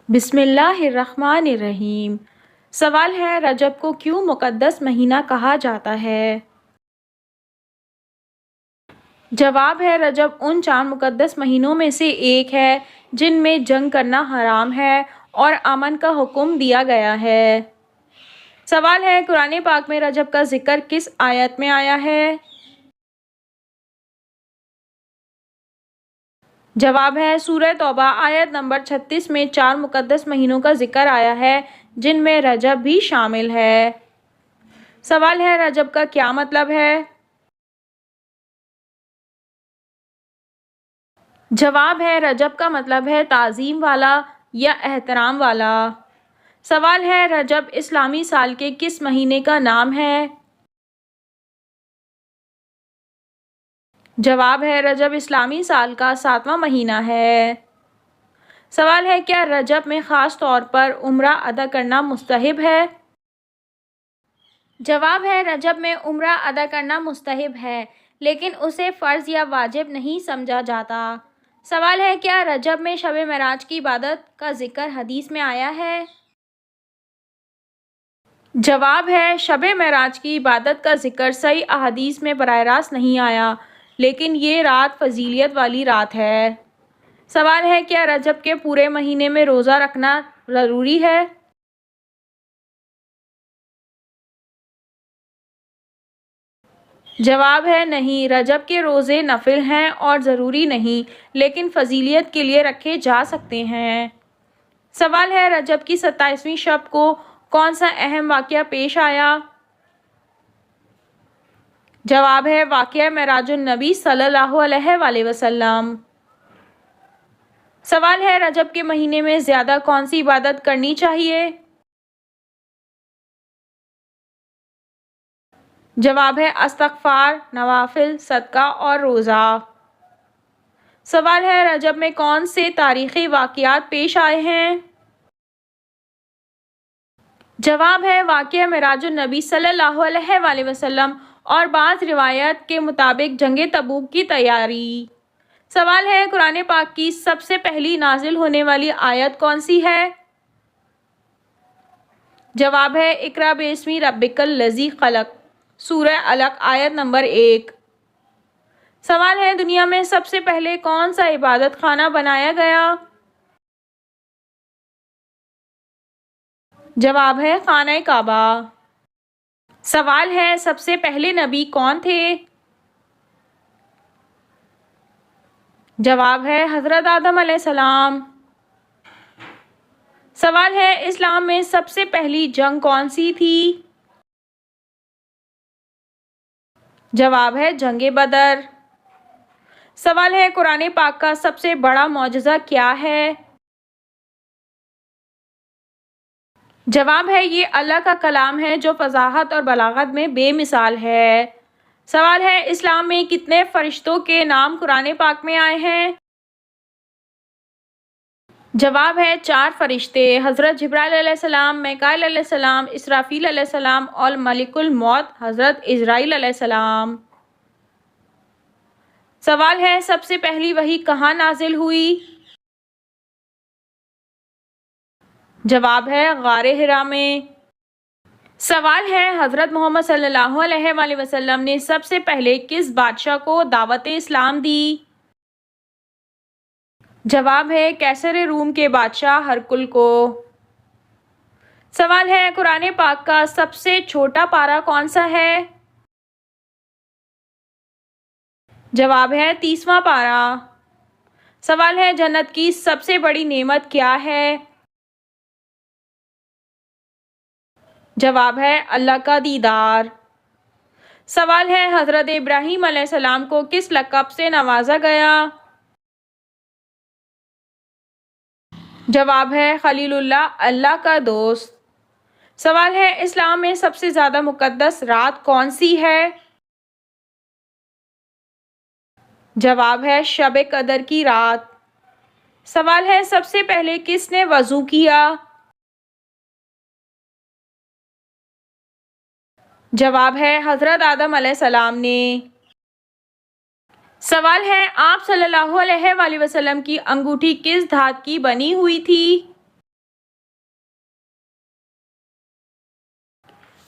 بسم اللہ الرحمن الرحیم۔ سوال ہے رجب کو کیوں مقدس مہینہ کہا جاتا ہے؟ جواب ہے رجب ان 4 مقدس مہینوں میں سے ایک ہے جن میں جنگ کرنا حرام ہے اور امن کا حکم دیا گیا ہے۔ سوال ہے قرآن پاک میں رجب کا ذکر کس آیت میں آیا ہے؟ جواب ہے سورہ توبہ آیت نمبر 36 میں 4 مقدس مہینوں کا ذکر آیا ہے جن میں رجب بھی شامل ہے۔ سوال ہے رجب کا کیا مطلب ہے؟ جواب ہے رجب کا مطلب ہے تعظیم والا یا احترام والا۔ سوال ہے رجب اسلامی سال کے کس مہینے کا نام ہے؟ جواب ہے رجب اسلامی سال کا 7واں مہینہ ہے۔ سوال ہے کیا رجب میں خاص طور پر عمرہ ادا کرنا مستحب ہے؟ جواب ہے رجب میں عمرہ ادا کرنا مستحب ہے لیکن اسے فرض یا واجب نہیں سمجھا جاتا۔ سوال ہے کیا رجب میں شب معراج کی عبادت کا ذکر حدیث میں آیا ہے؟ جواب ہے شب معراج کی عبادت کا ذکر صحیح احادیث میں براہ راست نہیں آیا لیکن یہ رات فضیلت والی رات ہے۔ سوال ہے کیا رجب کے پورے مہینے میں روزہ رکھنا ضروری ہے؟ جواب ہے نہیں، رجب کے روزے نفل ہیں اور ضروری نہیں لیکن فضیلت کے لیے رکھے جا سکتے ہیں۔ سوال ہے رجب کی 27ویں شب کو کون سا اہم واقعہ پیش آیا؟ جواب ہے واقعہ معراج النبی صلی اللہ علیہ وآلہ وسلم۔ سوال ہے رجب کے مہینے میں زیادہ کون سی عبادت کرنی چاہیے؟ جواب ہے استغفار، نوافل، صدقہ اور روزہ۔ سوال ہے رجب میں کون سے تاریخی واقعات پیش آئے ہیں؟ جواب ہے واقعہ معراج النبی صلی اللہ علیہ وآلہ وسلم اور بعض روایات کے مطابق جنگ تبوک کی تیاری۔ سوال ہے قرآن پاک کی سب سے پہلی نازل ہونے والی آیت کون سی ہے؟ جواب ہے اقرأ باسم ربک الذی خلق، سورہ علق آیت نمبر 1۔ سوال ہے دنیا میں سب سے پہلے کون سا عبادت خانہ بنایا گیا؟ جواب ہے خانہ کعبہ۔ سوال ہے سب سے پہلے نبی کون تھے؟ جواب ہے حضرت آدم علیہ السلام۔ سوال ہے اسلام میں سب سے پہلی جنگ کون سی تھی؟ جواب ہے جنگ بدر۔ سوال ہے قرآن پاک کا سب سے بڑا معجزہ کیا ہے؟ جواب ہے یہ اللہ کا کلام ہے جو فصاحت اور بلاغت میں بے مثال ہے۔ سوال ہے اسلام میں کتنے فرشتوں کے نام قرآن پاک میں آئے ہیں؟ جواب ہے 4 فرشتے، حضرت جبرائیل علیہ السلام، میکائیل علیہ السلام، اسرافیل علیہ السلام اور ملک الموت حضرت عزرائیل علیہ السلام۔ سوال ہے سب سے پہلی وحی کہاں نازل ہوئی؟ جواب ہے غار حرا میں۔ سوال ہے حضرت محمد صلی اللہ علیہ وآلہ وسلم نے سب سے پہلے کس بادشاہ کو دعوت اسلام دی؟ جواب ہے کیسر روم کے بادشاہ ہرقل کو۔ سوال ہے قرآن پاک کا سب سے چھوٹا پارہ کون سا ہے؟ جواب ہے 30واں پارہ۔ سوال ہے جنت کی سب سے بڑی نعمت کیا ہے؟ جواب ہے اللہ کا دیدار۔ سوال ہے حضرت ابراہیم علیہ السلام کو کس لقب سے نوازا گیا؟ جواب ہے خلیل اللہ، اللہ کا دوست۔ سوال ہے اسلام میں سب سے زیادہ مقدس رات کون سی ہے؟ جواب ہے شب قدر کی رات۔ سوال ہے سب سے پہلے کس نے وضو کیا؟ جواب ہے حضرت آدم علیہ السلام نے۔ سوال ہے آپ صلی اللہ علیہ وآلہ وسلم کی انگوٹھی کس دھات کی بنی ہوئی تھی؟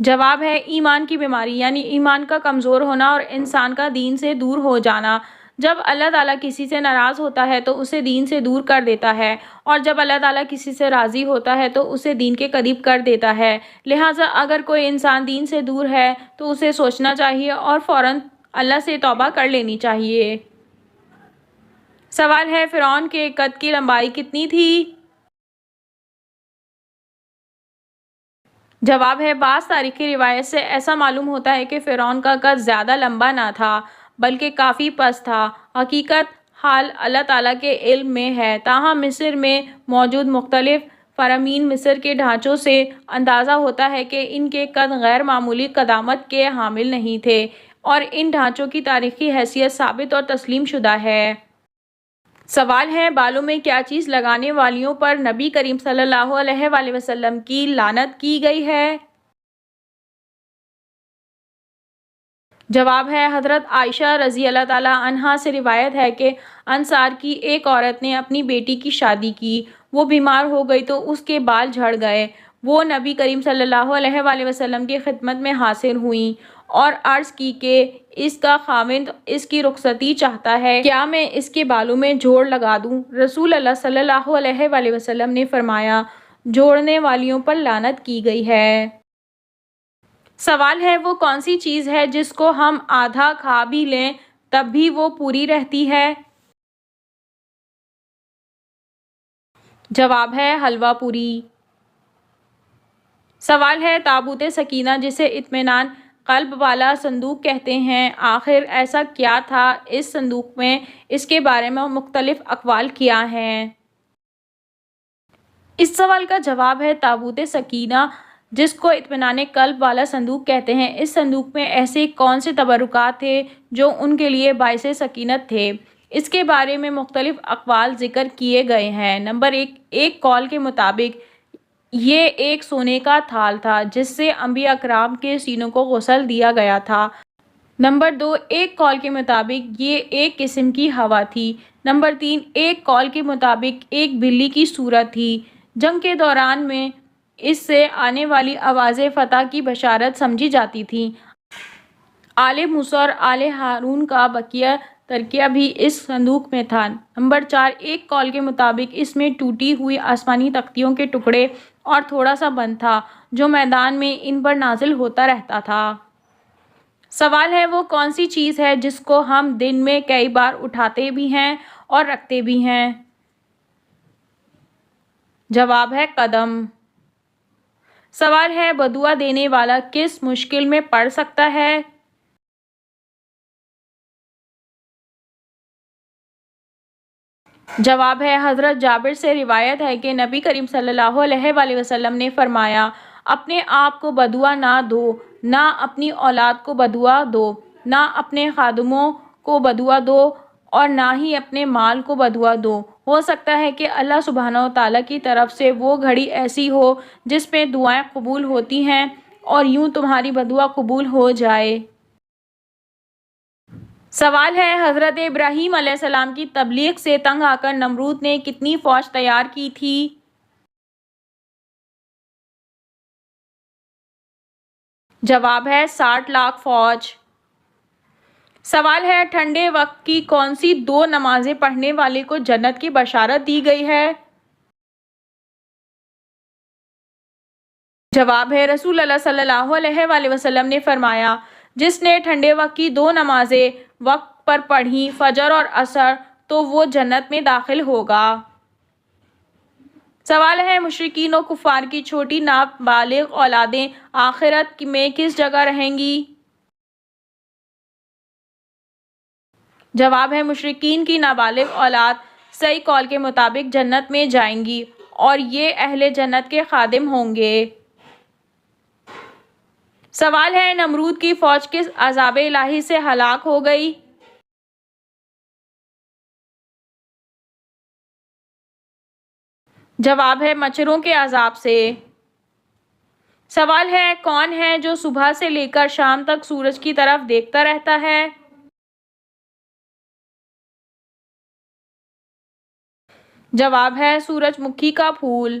جواب ہے ایمان کی بیماری، یعنی ایمان کا کمزور ہونا اور انسان کا دین سے دور ہو جانا۔ جب اللہ تعالیٰ کسی سے ناراض ہوتا ہے تو اسے دین سے دور کر دیتا ہے، اور جب اللہ تعالیٰ کسی سے راضی ہوتا ہے تو اسے دین کے قریب کر دیتا ہے۔ لہٰذا اگر کوئی انسان دین سے دور ہے تو اسے سوچنا چاہیے اور فوراً اللہ سے توبہ کر لینی چاہیے۔ سوال ہے فرعون کے قد کی لمبائی کتنی تھی؟ جواب ہے بعض تاریخی روایت سے ایسا معلوم ہوتا ہے کہ فرعون کا قد زیادہ لمبا نہ تھا بلکہ کافی پست تھا۔ حقیقت حال اللہ تعالیٰ کے علم میں ہے، تاہم مصر میں موجود مختلف فرامین مصر کے ڈھانچوں سے اندازہ ہوتا ہے کہ ان کے قد غیر معمولی قدامت کے حامل نہیں تھے، اور ان ڈھانچوں کی تاریخی حیثیت ثابت اور تسلیم شدہ ہے۔ سوال ہے بالوں میں کیا چیز لگانے والیوں پر نبی کریم صلی اللہ علیہ وآلہ وسلم کی لعنت کی گئی ہے؟ جواب ہے حضرت عائشہ رضی اللہ تعالیٰ عنہا سے روایت ہے کہ انصار کی ایک عورت نے اپنی بیٹی کی شادی کی، وہ بیمار ہو گئی تو اس کے بال جھڑ گئے۔ وہ نبی کریم صلی اللہ علیہ وآلہ وسلم کی خدمت میں حاضر ہوئیں اور عرض کی کہ اس کا خاوند اس کی رخصتی چاہتا ہے، کیا میں اس کے بالوں میں جوڑ لگا دوں؟ رسول اللہ صلی اللہ علیہ وآلہ وسلم نے فرمایا جوڑنے والیوں پر لعنت کی گئی ہے۔ سوال ہے وہ کون سی چیز ہے جس کو ہم آدھا کھا بھی لیں تب بھی وہ پوری رہتی ہے؟ جواب ہے حلوہ پوری۔ سوال ہے تابوت سکینہ جسے اطمینان قلب والا صندوق کہتے ہیں، آخر ایسا کیا تھا اس صندوق میں؟ اس کے بارے میں مختلف اقوال کیا ہیں؟ اس سوال کا جواب ہے تابوت سکینہ جس کو اطمینان قلب والا صندوق کہتے ہیں، اس صندوق میں ایسے کون سے تبرکات تھے جو ان کے لیے باعث سکینت تھے؟ اس کے بارے میں مختلف اقوال ذکر کیے گئے ہیں۔ نمبر ایک قول کے مطابق یہ ایک سونے کا تھال تھا جس سے انبیاء اکرام کے سینوں کو غسل دیا گیا تھا۔ نمبر دو ایک قول کے مطابق یہ ایک قسم کی ہوا تھی۔ نمبر تین ایک قول کے مطابق ایک بلی کی صورت تھی۔ جنگ کے دوران میں اس سے آنے والی آوازیں فتح کی بشارت سمجھی جاتی تھیں۔ آل موسیٰ اور آل ہارون کا بقیہ ترکیہ بھی اس صندوق میں تھا۔ نمبر چار ایک قول کے مطابق اس میں ٹوٹی ہوئی آسمانی تختیوں کے ٹکڑے اور تھوڑا سا بند تھا جو میدان میں ان پر نازل ہوتا رہتا تھا۔ سوال ہے وہ کون سی چیز ہے جس کو ہم دن میں کئی بار اٹھاتے بھی ہیں اور رکھتے بھی ہیں؟ جواب ہے قدم۔ سوال ہے بدعا دینے والا کس مشکل میں پڑ سکتا ہے؟ جواب ہے حضرت جابر سے روایت ہے کہ نبی کریم صلی اللہ علیہ وآلہ وسلم نے فرمایا اپنے آپ کو بدعا نہ دو، نہ اپنی اولاد کو بدعا دو، نہ اپنے خادموں کو بدعا دو اور نہ ہی اپنے مال کو بدعا دو۔ ہو سکتا ہے کہ اللہ سبحانہ و تعالیٰ کی طرف سے وہ گھڑی ایسی ہو جس میں دعائیں قبول ہوتی ہیں اور یوں تمہاری بدعا قبول ہو جائے۔ سوال ہے حضرت ابراہیم علیہ السلام کی تبلیغ سے تنگ آ کر نمرود نے کتنی فوج تیار کی تھی؟ جواب ہے 60 لاکھ فوج۔ سوال ہے ٹھنڈے وقت کی کون سی دو نمازیں پڑھنے والے کو جنت کی بشارت دی گئی ہے؟ جواب ہے رسول اللہ صلی اللہ علیہ وآلہ وسلم نے فرمایا جس نے ٹھنڈے وقت کی دو نمازیں وقت پر پڑھی فجر اور عصر تو وہ جنت میں داخل ہوگا۔ سوال ہے مشرکین و کفار کی چھوٹی نابالغ اولادیں آخرت میں کس جگہ رہیں گی؟ جواب ہے مشرکین کی نابالغ اولاد صحیح قول کے مطابق جنت میں جائیں گی اور یہ اہل جنت کے خادم ہوں گے۔ سوال ہے نمرود کی فوج کس عذاب الہی سے ہلاک ہو گئی؟ جواب ہے مچھروں کے عذاب سے۔ سوال ہے کون ہے جو صبح سے لے کر شام تک سورج کی طرف دیکھتا رہتا ہے؟ جواب ہے سورج مکھی کا پھول۔